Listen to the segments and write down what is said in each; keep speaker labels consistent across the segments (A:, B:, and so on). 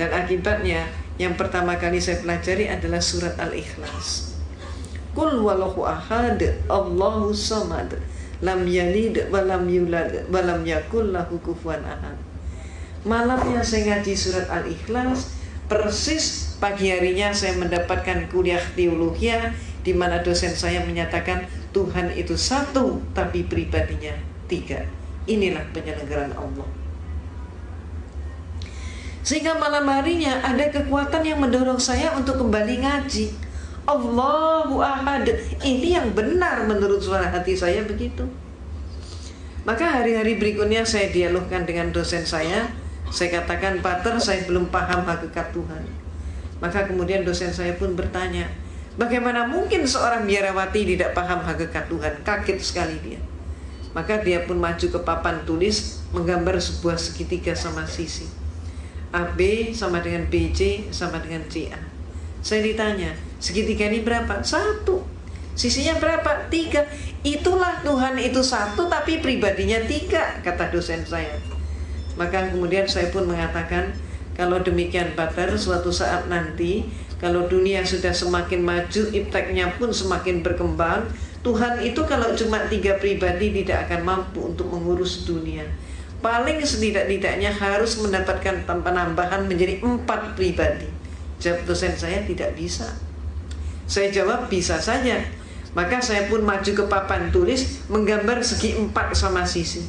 A: Dan akibatnya yang pertama kali saya pelajari adalah surat Al-Ikhlas. Qul huwallahu ahad, Allahu samad, lam yalid wa lam yulad wa lam yakul lahu kufuwan ahad. Malamnya saya ngaji surat Al-Ikhlas, persis pagi harinya saya mendapatkan kuliah teologi di mana dosen saya menyatakan Tuhan itu satu tapi pribadinya tiga. Inilah penyelenggaraan Allah. Sehingga malam harinya ada kekuatan yang mendorong saya untuk kembali ngaji. Allahu ahad. Ini yang benar menurut suara hati saya begitu. Maka hari-hari berikutnya saya dialogkan dengan dosen saya. Saya katakan, Pater, saya belum paham hakikat Tuhan. Maka kemudian dosen saya pun bertanya, bagaimana mungkin seorang biarawati tidak paham hakikat Tuhan? Kaget sekali dia. Maka dia pun maju ke papan tulis, menggambar sebuah segitiga sama sisi. AB sama dengan BC sama dengan CA. Saya ditanya, segitiga ini berapa? 1. Sisinya berapa? 3. Itulah Tuhan itu satu tapi pribadinya 3, kata dosen saya. Maka kemudian saya pun mengatakan, kalau demikian Pater, suatu saat nanti kalau dunia sudah semakin maju, ipteknya pun semakin berkembang, Tuhan itu kalau cuma 3 pribadi tidak akan mampu untuk mengurus dunia. Paling setidak-tidaknya harus mendapatkan penambahan menjadi 4 pribadi. Jawab dosen saya, tidak bisa. Saya jawab, bisa saja. Maka saya pun maju ke papan tulis, menggambar segi 4 sama sisi.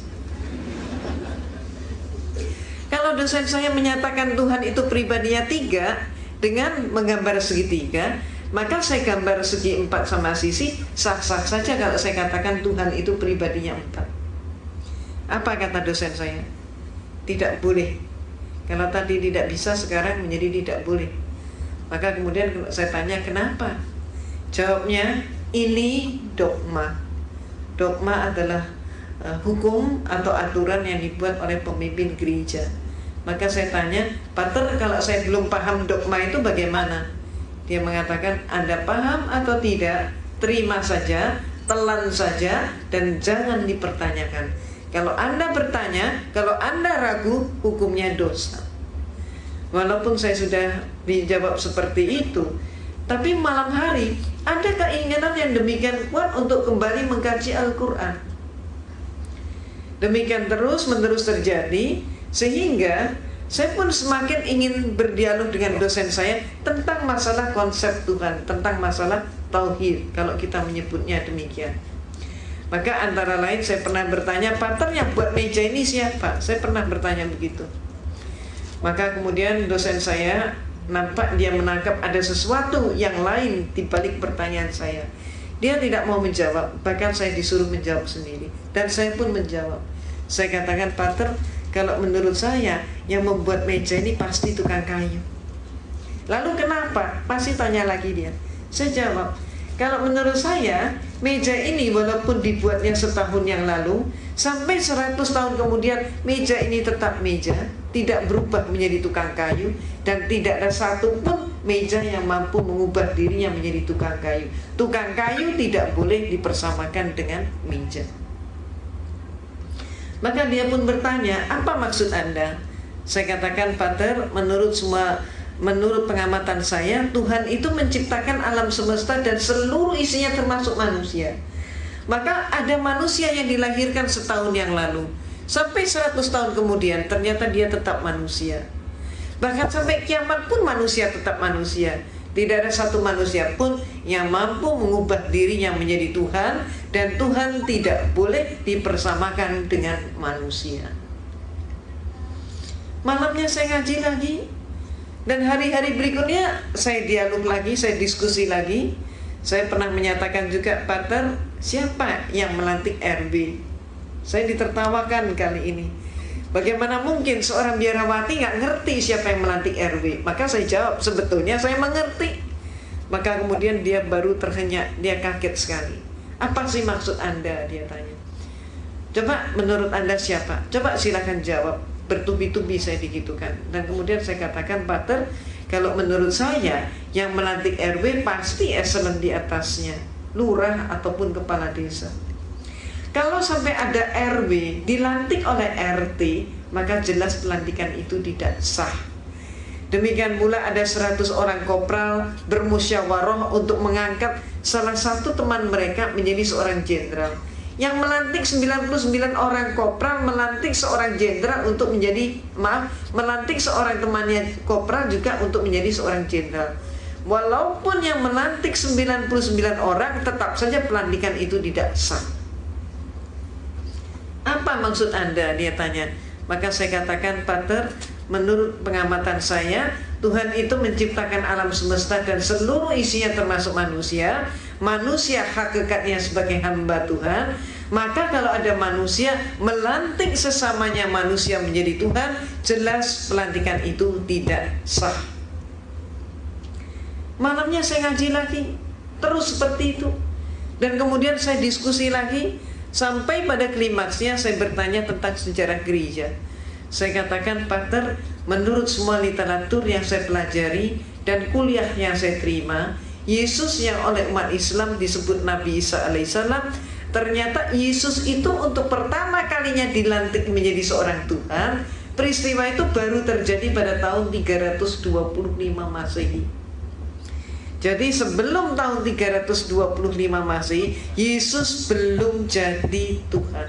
A: Kalau dosen saya menyatakan Tuhan itu pribadinya 3 dengan menggambar segitiga, maka saya gambar segi 4 sama sisi, sah-sah saja kalau saya katakan Tuhan itu pribadinya 4. Apa kata dosen saya? Tidak boleh. Kalau tadi tidak bisa, sekarang menjadi tidak boleh. Maka kemudian saya tanya kenapa? Jawabnya, ini dogma. Dogma adalah hukum atau aturan yang dibuat oleh pemimpin gereja. Maka saya tanya, Pater, kalau saya belum paham dogma itu bagaimana? Dia mengatakan, Anda paham atau tidak, terima saja, telan saja, dan jangan dipertanyakan. Kalau Anda bertanya, kalau Anda ragu, hukumnya dosa. Walaupun saya sudah dijawab seperti itu, tapi malam hari ada keinginan yang demikian kuat untuk kembali mengkaji Al-Quran. Demikian terus-menerus terjadi, sehingga saya pun semakin ingin berdialog dengan dosen saya tentang masalah konsep Tuhan, tentang masalah tauhid, kalau kita menyebutnya demikian. Maka antara lain saya pernah bertanya, Pater, yang buat meja ini siapa? Saya pernah bertanya begitu. Maka kemudian dosen saya nampak dia menangkap ada sesuatu yang lain di balik pertanyaan saya. Dia tidak mau menjawab, bahkan saya disuruh menjawab sendiri. Dan saya pun menjawab. Saya katakan, Pater, kalau menurut saya yang membuat meja ini pasti tukang kayu. Lalu kenapa? Pasti tanya lagi dia. Saya jawab, kalau menurut saya meja ini walaupun dibuatnya setahun yang lalu, sampai 100 tahun kemudian meja ini tetap meja, tidak berubah menjadi tukang kayu, dan tidak ada satupun meja yang mampu mengubah dirinya menjadi tukang kayu. Tukang kayu tidak boleh dipersamakan dengan meja. Maka dia pun bertanya, apa maksud Anda? Saya katakan, Pater, menurut pengamatan saya, Tuhan itu menciptakan alam semesta dan seluruh isinya termasuk manusia. Maka ada manusia yang dilahirkan setahun yang lalu, sampai 100 tahun kemudian ternyata dia tetap manusia. Bahkan sampai kiamat pun manusia tetap manusia. Tidak ada satu manusia pun yang mampu mengubah dirinya menjadi Tuhan, dan Tuhan tidak boleh dipersamakan dengan manusia. Malamnya saya ngaji lagi, dan hari-hari berikutnya saya dialog lagi, saya diskusi lagi. Saya pernah menyatakan juga, Pater, siapa yang melantik RW? Saya ditertawakan kali ini. Bagaimana mungkin seorang biarawati nggak ngerti siapa yang melantik RW? Maka saya jawab, sebetulnya saya mengerti. Maka kemudian dia baru terhenyak, dia kaget sekali. Apa sih maksud Anda? Dia tanya. Coba menurut Anda siapa? Coba silakan jawab. Bertubi-tubi saya digitukan. Dan kemudian saya katakan, Pater, kalau menurut saya yang melantik RW pasti eselon di atasnya, lurah ataupun kepala desa. Kalau sampai ada RW dilantik oleh RT, maka jelas pelantikan itu tidak sah. Demikian pula ada 100 orang kopral bermusyawarah untuk mengangkat salah satu teman mereka menjadi seorang jenderal. Yang melantik 99 orang kopral melantik seorang jenderal untuk menjadi, melantik seorang temannya kopral juga untuk menjadi seorang jenderal. Walaupun yang melantik 99 orang, tetap saja pelantikan itu tidak sah. Apa maksud Anda? Dia tanya. Maka saya katakan, Pater, menurut pengamatan saya, Tuhan itu menciptakan alam semesta dan seluruh isinya termasuk manusia. Manusia hakikatnya sebagai hamba Tuhan. Maka kalau ada manusia melantik sesamanya manusia menjadi Tuhan, jelas pelantikan itu tidak sah. Malamnya saya ngaji lagi, terus seperti itu. Dan kemudian saya diskusi lagi, sampai pada klimaksnya saya bertanya tentang sejarah gereja. Saya katakan, Pater, menurut semua literatur yang saya pelajari dan kuliah yang saya terima, Yesus yang oleh umat Islam disebut Nabi Isa alaihissalam, ternyata Yesus itu untuk pertama kalinya dilantik menjadi seorang Tuhan. Peristiwa itu baru terjadi pada tahun 325 Masehi. Jadi sebelum tahun 325 Masehi, Yesus belum jadi Tuhan.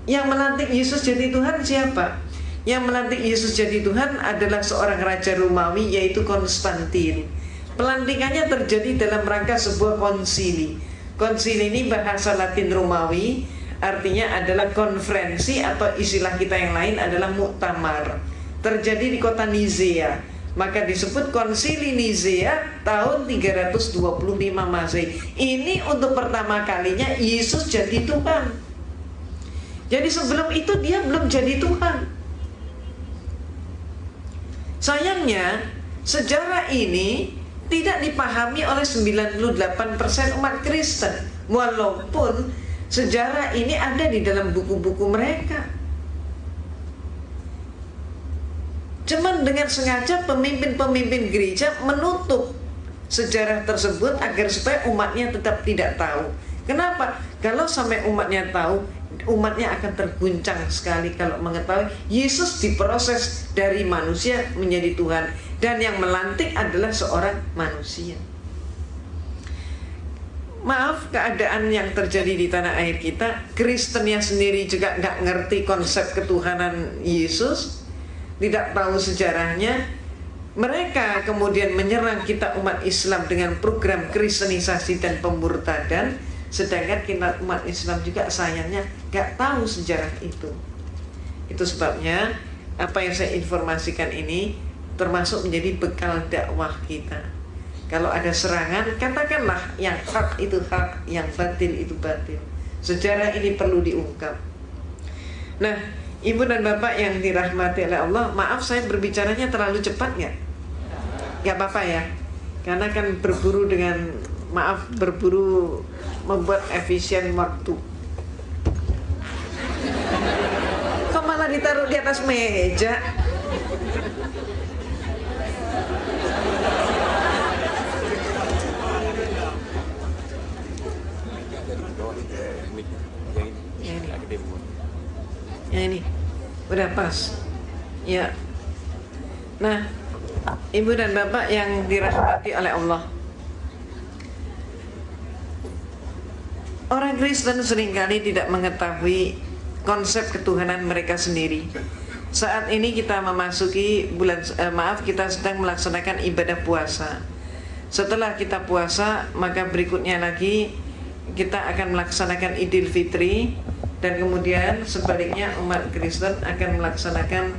A: Yang melantik Yesus jadi Tuhan siapa? Yang melantik Yesus jadi Tuhan adalah seorang raja Romawi, yaitu Konstantin. Pelantikannya terjadi dalam rangka sebuah konsili. Konsili ini bahasa Latin Romawi, artinya adalah konferensi, atau istilah kita yang lain adalah muktamar. Terjadi di kota Nizea. Maka disebut konsili Nizea tahun 325 Masehi. Ini untuk pertama kalinya Yesus jadi Tuhan. Jadi sebelum itu dia belum jadi Tuhan. Sayangnya, sejarah ini tidak dipahami oleh 98% umat Kristen. Walaupun sejarah ini ada di dalam buku-buku mereka. Cuman dengan sengaja pemimpin-pemimpin gereja menutup sejarah tersebut agar supaya umatnya tetap tidak tahu. Kenapa? Kalau sampai umatnya tahu, umatnya akan terguncang sekali kalau mengetahui Yesus diproses dari manusia menjadi Tuhan, dan yang melantik adalah seorang manusia. Maaf, keadaan yang terjadi di tanah air kita, Kristennya sendiri juga nggak ngerti konsep ketuhanan Yesus, tidak tahu sejarahnya. Mereka kemudian menyerang kita umat Islam dengan program kristenisasi dan pemurtadan, sedangkan kita umat Islam juga sayangnya gak tahu sejarah itu. Itu sebabnya apa yang saya informasikan ini termasuk menjadi bekal dakwah kita. Kalau ada serangan, katakanlah yang hak itu hak, yang batil itu batil. Sejarah ini perlu diungkap. Nah, Ibu dan Bapak yang dirahmati oleh Allah, maaf saya berbicaranya terlalu cepat nggak? Nggak apa-apa ya, karena kan berburu dengan, maaf, berburu membuat efisien waktu. Kok malah ditaruh di atas meja? Yang ini udah pas ya. Nah, Ibu dan Bapak yang dirahmati oleh Allah, orang Kristen seringkali tidak mengetahui konsep ketuhanan mereka sendiri. Saat ini kita memasuki bulan, kita sedang melaksanakan ibadah puasa. Setelah kita puasa, maka berikutnya lagi kita akan melaksanakan Idul Fitri. Dan kemudian sebaliknya umat Kristen akan melaksanakan,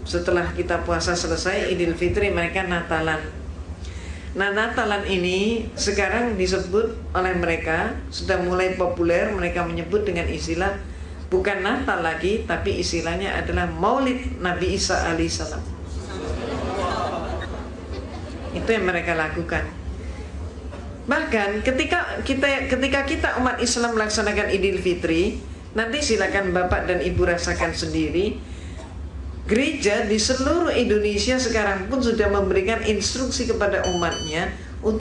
A: setelah kita puasa selesai Idul Fitri, mereka Natalan. Nah, Natalan ini sekarang disebut oleh mereka, sudah mulai populer, mereka menyebut dengan istilah bukan Natal lagi, tapi istilahnya adalah Maulid Nabi Isa alaihissalam. Itu yang mereka lakukan. Bahkan ketika kita umat Islam melaksanakan Idul Fitri, nanti silakan Bapak dan Ibu rasakan sendiri. Gereja di seluruh Indonesia sekarang pun sudah memberikan instruksi kepada umatnya